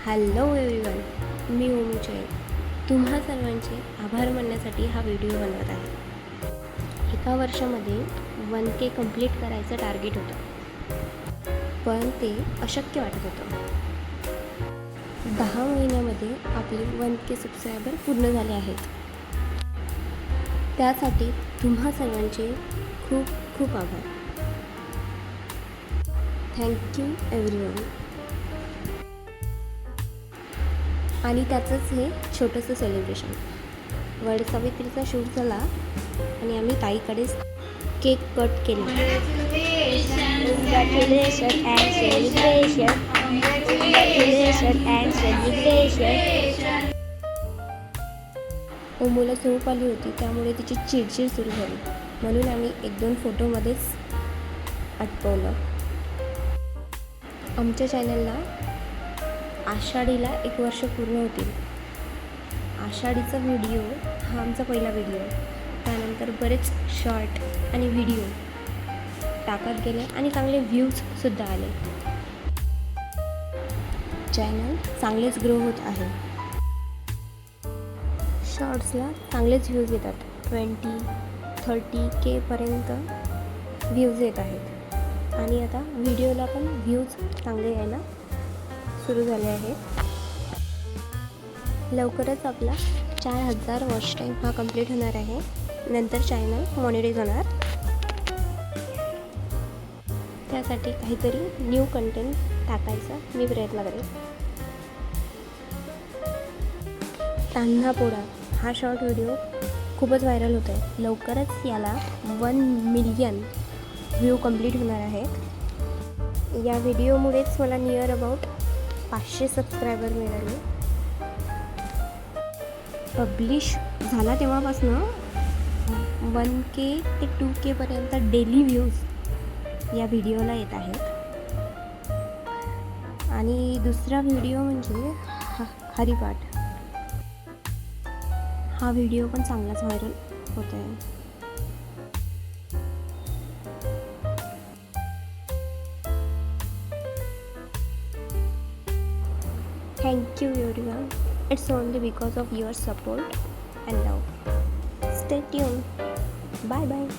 Hello everyone, मी ओमूचे तुम्हा सर्वांचे आभार मानण्यासाठी हा व्हिडिओ बनवत आहे. एका वर्षामध्ये 1K कंप्लीट करायचं टार्गेट होतं, पण ते अशक्य वाटत होतं. 10 महिन्यामध्ये आपले 1K सबस्क्रायबर पूर्ण झाले आहेत. त्यासाठी तुम्हा सर्वांचे खूप खूप आभार. Thank you everyone. आणि त्याचंच हे छोटंसं सेलिब्रेशन. वडसावित्रीचा शूट झाला आणि आम्ही ताईकडेच केक कट केला. Congratulations and celebration. Congratulations and celebration. ओमूला झोप आली होती, त्यामुळे तिची चिडचिड सुरू झाली, म्हणून आम्ही 1-2 फोटोमध्येच अटकवलं. आमच्या चॅनलला आषाढीला 1 वर्ष पूर्ण होतील. आषाढीचा व्हिडिओ हा आमचा पहिला व्हिडिओ. त्यानंतर बरेच शॉर्ट आणि व्हिडिओ टाकत गेले आणि चांगले व्ह्यूजसुद्धा आले. चॅनल चांगलेच ग्रो होत आहे. शॉर्ट्सला चांगलेच व्ह्यूज येतात. 20-30K पर्यंत व्ह्यूज येत आहेत आणि आता व्हिडिओला पण व्ह्यूज चांगले यायला सुरू झाले आहेत. लवकरच आपला 4000 वॉच टाईम हा कंप्लीट होणार आहे. नंतर चॅनल मॉनिटाईज होणार. त्यासाठी काहीतरी न्यू कंटेंट टाकायचा मी प्रयत्न करेन. तान्हा पोळा हा शॉर्ट व्हिडिओ खूपच व्हायरल होत आहे. लवकरच याला 1 मिलियन व्ह्यू कंप्लीट होणार आहेत. या व्हिडिओमुळेच मला नियर अबाउट 500 सबस्क्रायबर मिळाले. पब्लिश झाला तेव्हापासून 1K ते 2K पर्यंत डेली व्ह्यूज या व्हिडिओला येत आहेत. आणि दुसरा व्हिडिओ म्हणजे हरिपाठ. हा व्हिडिओ पण चांगलाच व्हायरल होत आहे. Thank you everyone. It's only because of your support and love. Stay tuned. Bye bye.